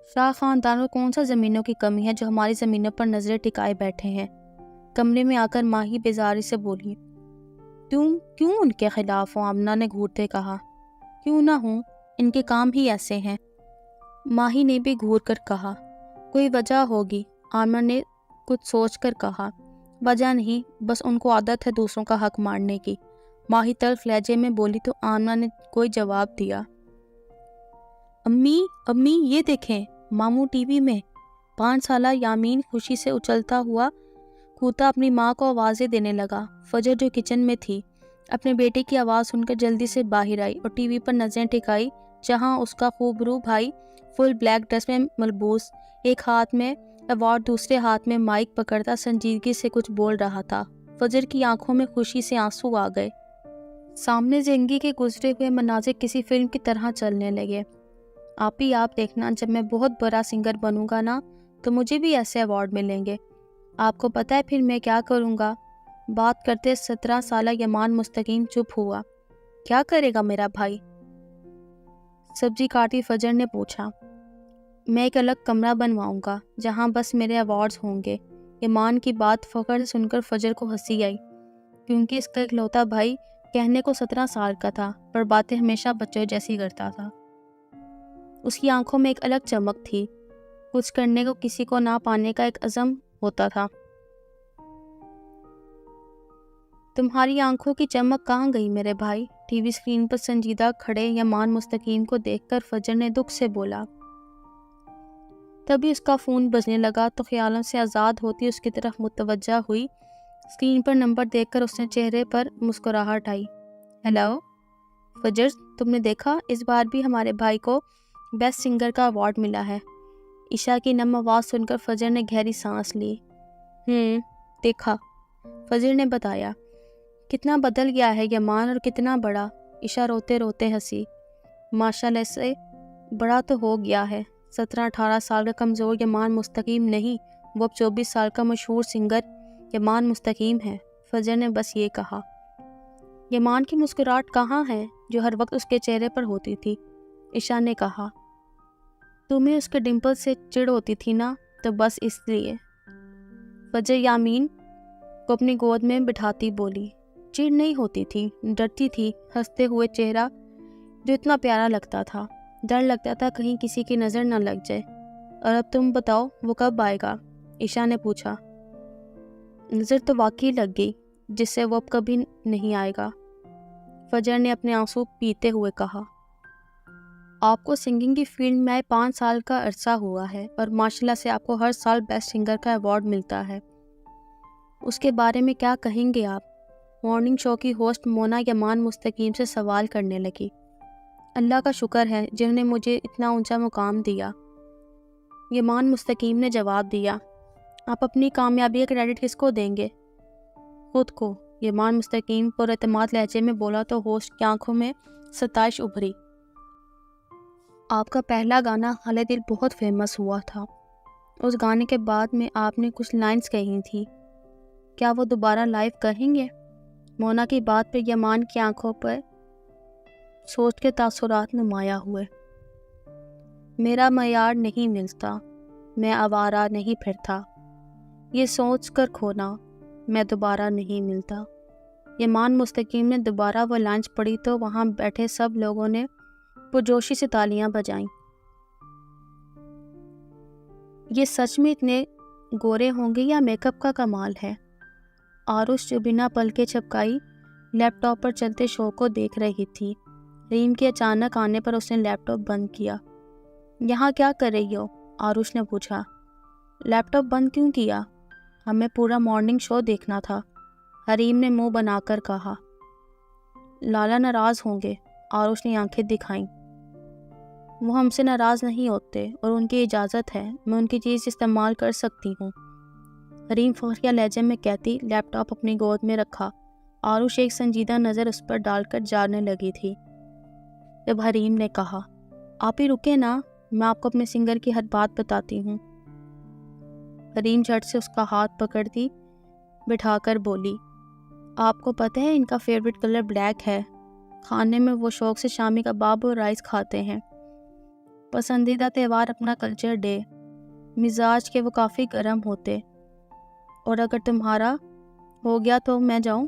شاہ خاندان کو کون سا زمینوں کی کمی ہے جو ہماری زمینوں پر نظریں ٹکائے بیٹھے ہیں؟ کمرے میں آ کر ماہی بیزاری سے بولی۔ تم کیوں ان کے خلاف ہو؟ آمنہ نے گھورتے کہا۔ کیوں نہ ہوں، ان کے کام ہی ایسے ہیں، ماہی نے بھی گھور کر کہا۔ کوئی وجہ ہوگی، آمنہ نے کچھ سوچ کر کہا۔ وجہ نہیں، بس ان کو عادت ہے دوسروں کا حق مارنے کی، ماہی تلخ لہجے میں بولی تو آمنہ نے کوئی جواب دیا۔ امی امی یہ دیکھیں، ماموں ٹی وی میں۔ 5 سالہ یامین خوشی سے اچھلتا ہوا کوتا اپنی ماں کو آوازیں دینے لگا۔ فجر جو کچن میں تھی اپنے بیٹے کی آواز سن کر جلدی سے باہر آئی اور ٹی وی پر نظریں ٹکائی، جہاں اس کا خوبرو بھائی فل بلیک ڈریس میں ملبوس، ایک ہاتھ میں ایوارڈ دوسرے ہاتھ میں مائک پکڑتا سنجیدگی سے کچھ بول رہا تھا۔ فجر کی آنکھوں میں خوشی سے آنسو آ گئے۔ سامنے زندگی کے گزرے ہوئے مناظر کسی فلم کی طرح چلنے لگے۔ آپ ہی آپ دیکھنا، جب میں بہت بڑا سنگر بنوں گا نا تو مجھے بھی ایسے ایوارڈ ملیں گے۔ آپ کو پتہ ہے پھر میں کیا کروں گا؟ بات کرتے 17 سالہ یمان مستقیم چپ ہوا۔ کیا کرے گا میرا بھائی؟ سبزی کاٹی فجر نے پوچھا۔ میں ایک الگ کمرہ بنواؤں گا جہاں بس میرے ایوارڈز ہوں گے۔ یمان کی بات فخر سن کر فجر کو ہنسی آئی، کیونکہ اس کا اکلوتا بھائی کہنے کو 17 سال کا تھا پر باتیں ہمیشہ بچوں جیسی کرتا تھا۔ اس کی آنکھوں میں ایک الگ چمک تھی، کچھ کرنے کو کسی کو نہ پانے کا ایک عزم ہوتا تھا۔ تمہاری آنکھوں کی چمک کہاں گئی میرے بھائی؟ ٹی وی اسکرین پر سنجیدہ کھڑے یمان مستقیم کو دیکھ کر فجر نے دکھ سے بولا۔ تبھی اس کا فون بجنے لگا تو خیالوں سے آزاد ہوتی اس کی طرف متوجہ ہوئی۔ اسکرین پر نمبر دیکھ کر اس نے چہرے پر مسکراہٹ آئی۔ ہیلو فجر، تم نے دیکھا اس بار بھی ہمارے بھائی کو بیسٹ سنگر کا ایوارڈ ملا ہے۔ عشاء کی نم آواز سن کر فجر نے گہری سانس لی۔ دیکھا، فجر نے بتایا۔ کتنا بدل گیا ہے یمان اور کتنا بڑا؟ عشاء روتے روتے ہنسی۔ ماشاءاللہ سے بڑا تو ہو گیا ہے، 17-18 سال کا کمزور یمان مستقیم نہیں، وہ اب 24 سال کا مشہور سنگر یمان مستقیم ہے۔ فجر نے بس یہ کہا۔ یمان کی مسکراہٹ کہاں ہے جو ہر وقت اس کے چہرے پر ہوتی تھی؟ عشاء نے کہا۔ تمہیں اس کے ڈمپل سے چڑ ہوتی تھی نا، تو بس اس لیے۔ فجر یامین کو اپنی گود میں بٹھاتی بولی۔ چڑ نہیں ہوتی تھی، ڈرتی تھی، ہنستے ہوئے چہرہ جو اتنا پیارا لگتا تھا، ڈر لگتا تھا کہیں کسی کی نظر نہ لگ جائے۔ اور اب تم بتاؤ وہ کب آئے گا؟ عشاء نے پوچھا۔ نظر تو واقعی لگ گئی، جس سے وہ اب کبھی نہیں آئے گا، فجر نے اپنے آنسو پیتے ہوئے کہا۔ آپ کو سنگنگ کی فیلڈ میں 5 سال کا عرصہ ہوا ہے اور ماشاءاللہ سے آپ کو ہر سال بیسٹ سنگر کا ایوارڈ ملتا ہے، اس کے بارے میں کیا کہیں گے آپ؟ مارننگ شو کی ہوسٹ مونا یمان مستقیم سے سوال کرنے لگی۔ اللہ کا شکر ہے جنہوں نے مجھے اتنا اونچا مقام دیا، یمان مستقیم نے جواب دیا۔ آپ اپنی کامیابی کا کریڈٹ کس کو دیں گے؟ خود کو، یمان مستقیم پر اعتماد لہجے میں بولا تو ہوسٹ کی آنکھوں میں ستائش ابھری۔ آپ کا پہلا گانا حالے دل بہت فیمس ہوا تھا، اس گانے کے بعد میں آپ نے کچھ لائنز کہی تھی، کیا وہ دوبارہ لائیو کہیں گے؟ مونا کی بات پر یمان کی آنکھوں پر سوچ کے تاثرات نمایاں ہوئے۔ میرا معیار نہیں ملتا، میں آوارہ نہیں پھرتا، یہ سوچ کر کھونا، میں دوبارہ نہیں ملتا۔ یمان مستقیم نے دوبارہ وہ لائنز پڑھی تو وہاں بیٹھے سب لوگوں نے پرجوشی سے تالیاں بجائیں۔ یہ سچ میں اتنے گورے ہوں گے یا میک اپ کا کمال ہے؟ آروش جو بنا پلکیں جھپکائی لیپ ٹاپ پر چلتے شو کو دیکھ رہی تھی، ریم کے اچانک آنے پر اس نے لیپ ٹاپ بند کیا۔ یہاں کیا کر رہی ہو؟ آروش نے پوچھا۔ لیپ ٹاپ بند کیوں کیا؟ ہمیں پورا مارننگ شو دیکھنا تھا، حریم نے منہ بنا کر کہا۔ لالا ناراض ہوں گے، آروش نے آنکھیں دکھائیں۔ وہ ہم سے ناراض نہیں ہوتے اور ان کی اجازت ہے، میں ان کی چیز استعمال کر سکتی ہوں، حریم فخریہ لہجے میں کہتی لیپ ٹاپ اپنی گود میں رکھا۔ آروش ایک سنجیدہ نظر اس پر ڈال کر جانے لگی تھی جب حریم نے کہا، آپ ہی رکے نا، میں آپ کو اپنے سنگر کی ہر بات بتاتی ہوں۔ حریم جھٹ سے اس کا ہاتھ پکڑتی بٹھا کر بولی، آپ کو پتہ ہے ان کا فیوریٹ کلر بلیک ہے، کھانے میں وہ شوق سے شامی کباب اور رائس کھاتے ہیں، پسندیدہ تہوار اپنا کلچر ڈے، مزاج کے وہ کافی گرم ہوتے، اور اگر تمہارا ہو گیا تو میں جاؤں؟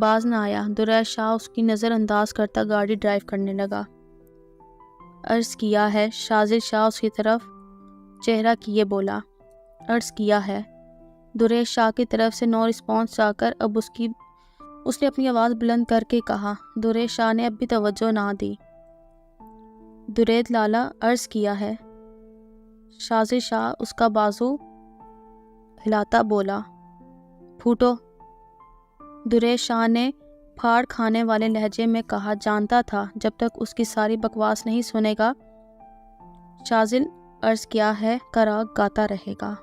باز نہ آیا۔ دريد شاہ اس کی نظر انداز کرتا گاڑی ڈرائیو کرنے لگا۔ عرض کیا ہے، شازل شاہ اس کی طرف چہرہ کیے بولا۔ عرض کیا ہے۔ دريد شاہ کی طرف سے نو رسپانس جا کر اب اس نے اپنی آواز بلند کر کے کہا۔ دريد شاہ نے اب بھی توجہ نہ دی۔ دريد لالا، عرض کیا ہے۔ شازل شاہ اس کا بازو ہلاتا بولا۔ پھوٹو۔ دريد شاہ نے پھاڑ کھانے والے لہجے میں کہا۔ جانتا تھا جب تک اس کی ساری بکواس نہیں سنے گا شازل عرض کیا ہے کا راگ گاتا رہے گا۔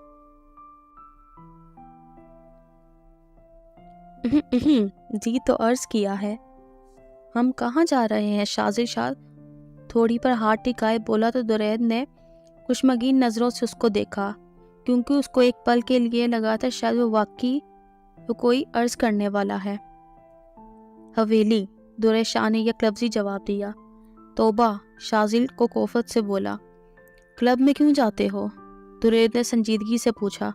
جی تو عرض کیا ہے۔ ہم کہاں جا رہے ہیں؟ شازل شاہ تھوڑی پر ہاتھ ٹکائے بولا تو دريد نے کشمگین نظروں سے اس کو دیکھا، کیونکہ اس کو ایک پل کے لیے لگا تھا شاید وہ واقعی کوئی عرض کرنے والا ہے۔ حویلی، دريد شاہ نے یک لفظی جواب دیا۔ توبہ، شازل کو کوفت سے بولا۔ کلب میں کیوں جاتے ہو؟ دريد نے سنجیدگی سے پوچھا۔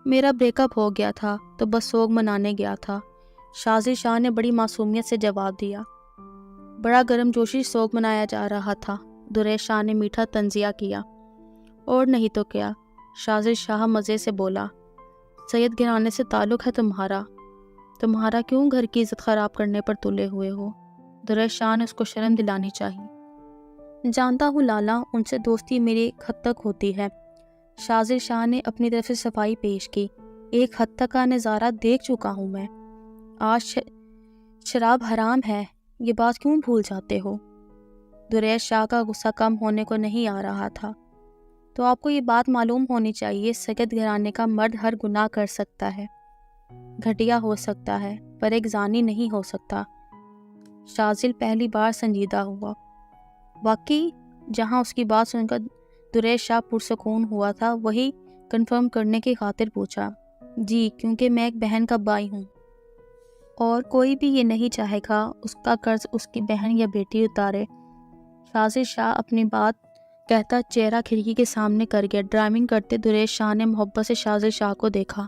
میرا بریک اپ ہو گیا تھا تو بس سوگ منانے گیا تھا، شازل شاہ نے بڑی معصومیت سے جواب دیا۔ بڑا گرم جوشی سوگ منایا جا رہا تھا، دريد شاہ نے میٹھا طنزیہ کیا۔ اور نہیں تو کیا، شازل شاہ مزے سے بولا۔ سید گھرانے سے تعلق ہے تمہارا کیوں گھر کی عزت خراب کرنے پر تلے ہوئے ہو؟ دريد شاہ نے اس کو شرم دلانی چاہی۔ جانتا ہوں لالا، ان سے دوستی میری ایک حد تک ہوتی ہے۔ شازل شاہ نے اپنی طرف سے صفائی پیش کی۔ ایک حد تک کا نظارہ دیکھ چکا ہوں میں۔ آج شراب حرام ہے، یہ بات کیوں بھول جاتے ہو؟ دريد شاہ کا غصہ کم ہونے کو نہیں آ رہا تھا۔ تو آپ کو یہ بات معلوم ہونی چاہیے، سید گھرانے کا مرد ہر گناہ کر سکتا ہے، گھٹیا ہو سکتا ہے، پر ایک زانی نہیں ہو سکتا۔ شازل پہلی بار سنجیدہ ہوا۔ واقعی؟ جہاں اس کی بات سن کر دريد شاہ پرسکون ہوا تھا، وہی کنفرم کرنے کی خاطر پوچھا۔ جی، کیونکہ میں ایک بہن کا بھائی ہوں، اور کوئی بھی یہ نہیں چاہے گا اس کا قرض اس کی بہن یا بیٹی اتارے۔ شازل شاہ اپنی بات کہتا چہرہ کھڑکی کے سامنے کر گیا۔ ڈرائیونگ کرتے دريد شاہ نے محبت سے شازل شاہ کو دیکھا۔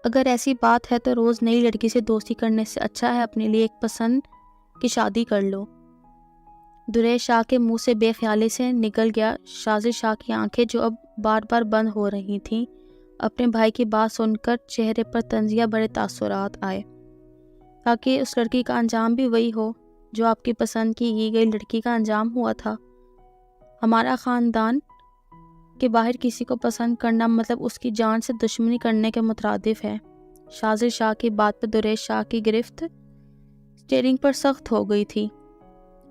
اگر ایسی بات ہے تو روز نئی لڑکی سے دوستی کرنے سے اچھا ہے اپنے لیے ایک پسند کی شادی کر لو۔ دريد شاہ کے منہ سے بے خیالی سے نکل گیا۔ شازل شاہ کی آنکھیں جو اب بار بار بند ہو رہی تھیں، اپنے بھائی کی بات سن کر چہرے پر طنزیہ بڑے تاثرات آئے، تاکہ اس لڑکی کا انجام بھی وہی ہو جو آپ کی پسند کی گئی لڑکی کا انجام ہوا تھا۔ ہمارا خاندان کے باہر کسی کو پسند کرنا مطلب اس کی جان سے دشمنی کرنے کے مترادف ہے۔ شازل شاہ کی بات پر دريد شاہ کی گرفت اسٹیئرنگ پر سخت ہو گئی تھی۔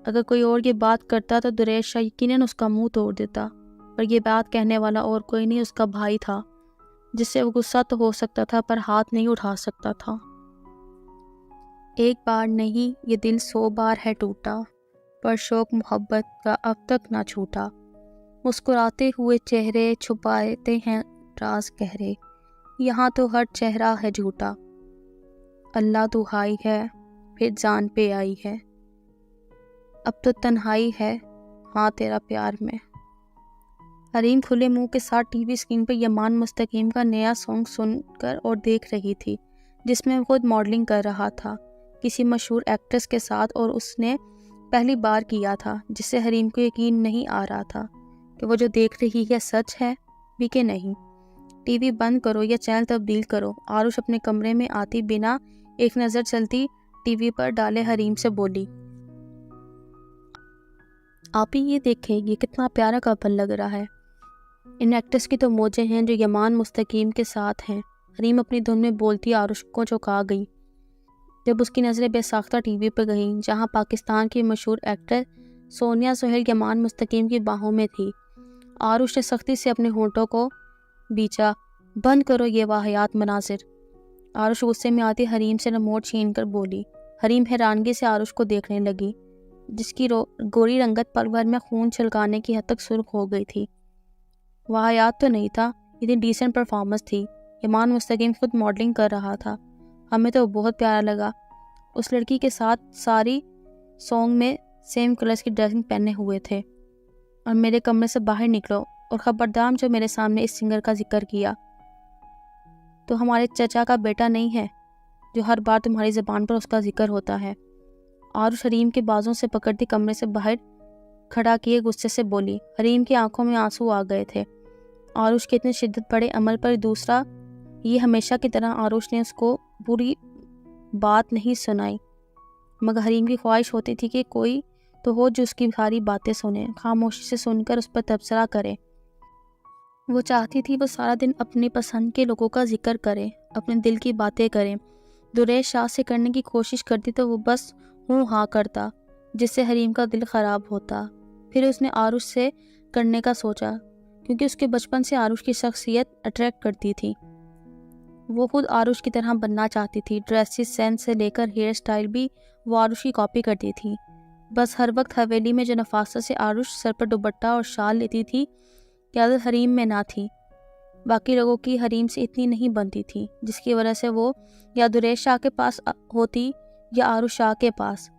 اگر کوئی اور یہ بات کرتا تو دريد شاہ یقیناً اس کا منہ توڑ دیتا، پر یہ بات کہنے والا اور کوئی نہیں، اس کا بھائی تھا، جس سے وہ غصہ تو ہو سکتا تھا پر ہاتھ نہیں اٹھا سکتا تھا۔ ایک بار نہیں، یہ دل 100 بار ہے ٹوٹا، پر شوق محبت کا اب تک نہ چھوٹا۔ مسکراتے ہوئے چہرے چھپاتے ہیں راز گہرے، یہاں تو ہر چہرہ ہے جھوٹا۔ اللہ دہائی ہے، پھر جان پہ آئی ہے، اب تو تنہائی ہے ہاں تیرا پیار میں۔ حریم کھلے منہ کے ساتھ ٹی وی اسکرین پر یمان مستقیم کا نیا سانگ سن کر اور دیکھ رہی تھی، جس میں وہ خود ماڈلنگ کر رہا تھا کسی مشہور ایکٹریس کے ساتھ، اور اس نے پہلی بار کیا تھا، جس سے حریم کو یقین نہیں آ رہا تھا کہ وہ جو دیکھ رہی ہے سچ ہے بھی کہ نہیں۔ ٹی وی بند کرو یا چینل تبدیل کرو، آروش اپنے کمرے میں آتی بنا ایک نظر چلتی ٹی وی پر ڈالے حریم سے بولی۔ آپ ہی یہ دیکھیں، یہ کتنا پیارا کپل لگ رہا ہے۔ ان ایکٹرس کی تو موجیں ہیں جو یمان مستقیم کے ساتھ ہیں۔ حریم اپنی دھن میں بولتی آروش کو چونکا گئی جب اس کی نظریں بے ساختہ ٹی وی پر گئیں، جہاں پاکستان کی مشہور ایکٹر سونیا سہیل یمان مستقیم کی باہوں میں تھی۔ آروش نے سختی سے اپنے ہونٹوں کو بیچا۔ بند کرو یہ واہیات مناظر۔ آروش غصے میں آتی حریم سے ریموٹ چھین کر بولی۔ حریم حیرانگی سے آروش کو دیکھنے لگی، جس کی گوری رنگت پل بھر میں خون چھلکانے کی حد تک سرخ ہو گئی تھی۔ واہیات تو نہیں تھا، اتنی ڈیسنٹ پرفارمنس تھی۔ یمان مستقیم خود ماڈلنگ کر رہا تھا، ہمیں تو بہت پیارا لگا۔ اس لڑکی کے ساتھ ساری سانگ میں سیم کلرز کی ڈریسنگ پہنے ہوئے تھے۔ اور میرے کمرے سے باہر نکلو، اور خبردار جو میرے سامنے اس سنگر کا ذکر کیا تو ہمارے چچا کا بیٹا نہیں ہے۔ جو ہر بار تمہاری زبان پر اس کا ذکر ہوتا ہے۔ آروش حریم کے بازوں سے پکڑتی کمرے سے باہر کھڑا کیے غصے سے بولی۔ حریم کی آنکھوں میں آنسو آ گئے تھے۔ آروش کے اتنے شدت بڑے عمل پر دوسرا یہ ہمیشہ کی طرح آروش نے اس کو پوری بات نہیں سنائی، مگر حریم کی خواہش ہوتی تھی کہ کوئی تو ہو جو اس کی ساری باتیں سنے، خاموشی سے سن کر اس پر تبصرہ کرے۔ وہ چاہتی تھی وہ سارا دن اپنی پسند کے لوگوں کا ذکر کرے، اپنے دل کی باتیں کرے۔ دریش شاہ سے کرنے کی کوشش کرتی تو وہ بس ہوں ہاں کرتا، جس سے حریم کا دل خراب ہوتا۔ پھر اس نے آروش سے کرنے کا سوچا، کیونکہ اس کے بچپن سے آروش کی شخصیت اٹریکٹ کرتی تھی۔ وہ خود آروش کی طرح بننا چاہتی تھی، ڈریسز سینس سے لے کر ہیئر سٹائل بھی وہ آروش کی کاپی کرتی تھی۔ بس ہر وقت حویلی میں جو نفاست سے آروش سر پر دوپٹہ اور شال لیتی تھی، کی عادت حریم میں نہ تھی۔ باقی لوگوں کی حریم سے اتنی نہیں بنتی تھی، جس کی وجہ سے وہ یا دریش شاہ کے پاس ہوتی یا آروش شاہ کے پاس۔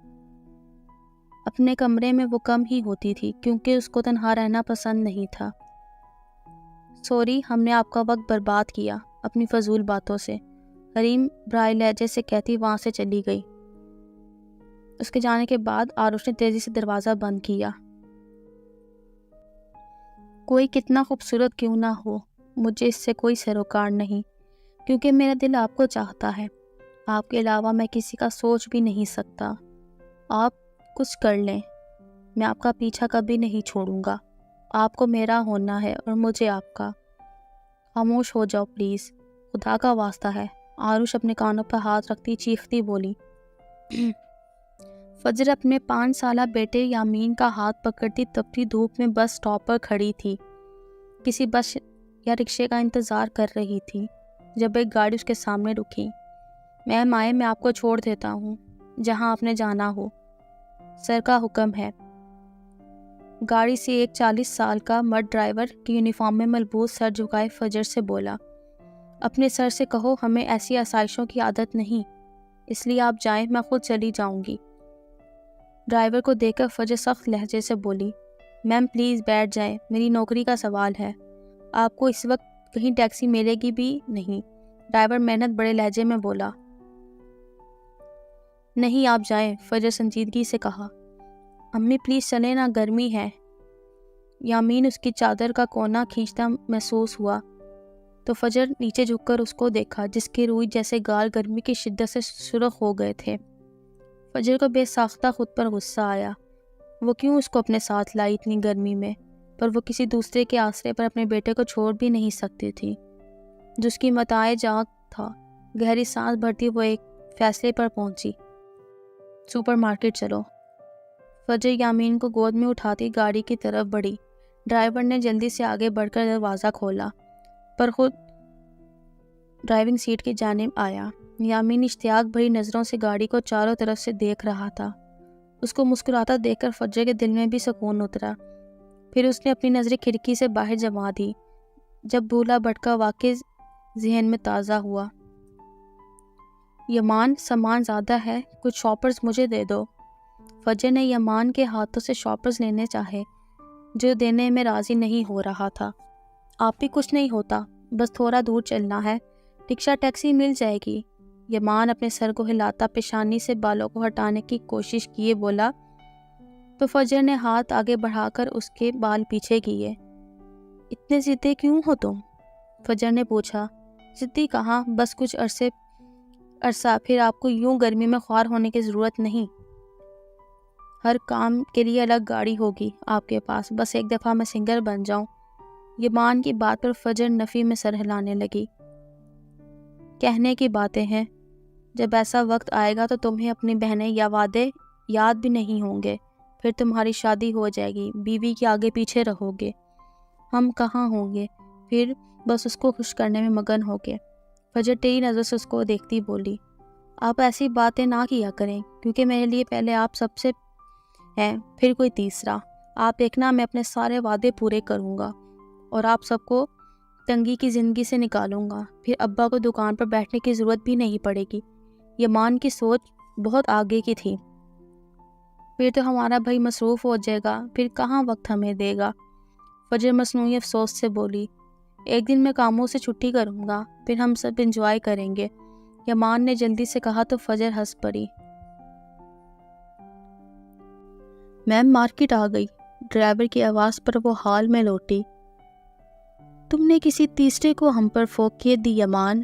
اپنے کمرے میں وہ کم ہی ہوتی تھی، کیونکہ اس کو تنہا رہنا پسند نہیں تھا۔ سوری، ہم نے آپ کا وقت برباد کیا اپنی فضول باتوں سے، حریم برائے لہجے سے کہتی وہاں سے چلی گئی۔ اس کے جانے کے بعد آروش نے تیزی سے دروازہ بند کیا۔ کوئی کتنا خوبصورت کیوں نہ ہو، مجھے اس سے کوئی سروکار نہیں، کیونکہ میرا دل آپ کو چاہتا ہے۔ آپ کے علاوہ میں کسی کا سوچ بھی نہیں سکتا۔ آپ کچھ کر لیں، میں آپ کا پیچھا کبھی نہیں چھوڑوں گا۔ آپ کو میرا ہونا ہے اور مجھے آپ کا۔ خاموش ہو جاؤ پلیز، خدا کا واسطہ ہے، آروش اپنے کانوں پر ہاتھ رکھتی چیختی بولی۔ فجر اپنے 5 سالہ بیٹے یامین کا ہاتھ پکڑتی تپتی دھوپ میں بس اسٹاپ پر کھڑی تھی۔ کسی بس یا رکشے کا انتظار کر رہی تھی، جب ایک گاڑی اس کے سامنے رکی۔ میم آئے، میں آپ کو چھوڑ دیتا ہوں جہاں آپ نے جانا ہو، سر کا حکم ہے۔ گاڑی سے ایک 40 سال کا مرد ڈرائیور کی یونیفارم میں ملبوس سر جھکائے فجر سے بولا۔ اپنے سر سے کہو ہمیں ایسی آسائشوں کی عادت نہیں، اس لیے آپ جائیں، میں خود چلی جاؤں گی۔ ڈرائیور کو دیکھ کر فجر سخت لہجے سے بولی۔ میم پلیز بیٹھ جائیں، میری نوکری کا سوال ہے، آپ کو اس وقت کہیں ٹیکسی ملے گی بھی نہیں۔ ڈرائیور محنت بڑے لہجے میں بولا۔ نہیں آپ جائیں، فجر سنجیدگی سے کہا۔ امی پلیز چلیں نا، گرمی ہے۔ یامین اس کی چادر کا کونا کھینچتا محسوس ہوا تو فجر نیچے جھک کر اس کو دیکھا، جس کے روئی جیسے گال گرمی کی شدت سے سرخ ہو گئے تھے۔ فجر کو بے ساختہ خود پر غصہ آیا، وہ کیوں اس کو اپنے ساتھ لائی اتنی گرمی میں، پر وہ کسی دوسرے کے آسرے پر اپنے بیٹے کو چھوڑ بھی نہیں سکتی تھی، جو اس کی متاع جان تھا۔ گہری سانس بھرتی وہ ایک فیصلے پر پہنچی۔ سپر مارکیٹ چلو۔ فجر یامین کو گود میں اٹھاتی گاڑی کی طرف بڑھی۔ ڈرائیور نے جلدی سے آگے بڑھ کر دروازہ کھولا، پر خود ڈرائیونگ سیٹ کی جانب آیا۔ یامین اشتیاق بھری نظروں سے گاڑی کو چاروں طرف سے دیکھ رہا تھا۔ اس کو مسکراتا دیکھ کر فجر کے دل میں بھی سکون اترا۔ پھر اس نے اپنی نظریں کھڑکی سے باہر جما دی، جب بھولا بھٹکا واقعہ ذہن میں تازہ ہوا۔ یمان، سامان زیادہ ہے، کچھ شاپرز مجھے دے دو۔ فجر نے یمان کے ہاتھوں سے شاپرز لینے چاہے، جو دینے میں راضی نہیں ہو رہا تھا۔ آپ بھی کچھ نہیں ہوتا، بس تھوڑا دور چلنا ہے، رکشہ ٹیکسی مل جائے گی۔ یمان اپنے سر کو ہلاتا پیشانی سے بالوں کو ہٹانے کی کوشش کیے بولا، تو فجر نے ہاتھ آگے بڑھا کر اس کے بال پیچھے کیے۔ اتنے ضدی کیوں ہو تم؟ فجر نے پوچھا۔ ضدی کہاں، بس کچھ عرصہ پھر آپ کو یوں گرمی میں خوار ہونے کی ضرورت نہیں۔ ہر کام کے لیے الگ گاڑی ہوگی آپ کے پاس، بس ایک دفعہ میں سنگل بن جاؤں۔ یمان کی بات پر فجر نفی میں سر ہلانے لگی۔ کہنے کی باتیں ہیں، جب ایسا وقت آئے گا تو تمہیں اپنی بہنیں یا وعدے یاد بھی نہیں ہوں گے، پھر تمہاری شادی ہو جائے گی، بیوی کے آگے پیچھے رہو گے، ہم کہاں ہوں گے، پھر بس اس کو خوش کرنے میں مگن ہو گے۔ فجر ٹیڑھی نظر سے اس کو دیکھتی بولی، آپ ایسی باتیں نہ کیا کریں، کیونکہ میرے لیے پہلے آپ سب سے ہیں، پھر کوئی تیسرا۔ آپ دیکھنا، میں اپنے سارے وعدے پورے کروں گا اور آپ سب کو تنگی کی زندگی سے نکالوں گا، پھر ابا کو دکان پر بیٹھنے کی ضرورت بھی نہیں پڑے گی۔ یمان کی سوچ بہت آگے کی تھی۔ پھر تو ہمارا بھائی مصروف ہو جائے گا، پھر کہاں وقت ہمیں دے گا۔ فجر مصنوعی افسوس سے بولی، ایک دن میں کاموں سے چھٹی کروں گا، پھر ہم سب انجوائے کریں گے، یمان نے جلدی سے کہا تو فجر ہنس پڑی۔ میم مارکیٹ آ گئی، ڈرائیور کی آواز پر وہ حال میں لوٹی۔ تم نے کسی تیسرے کو ہم پر فوقیت دی یمان،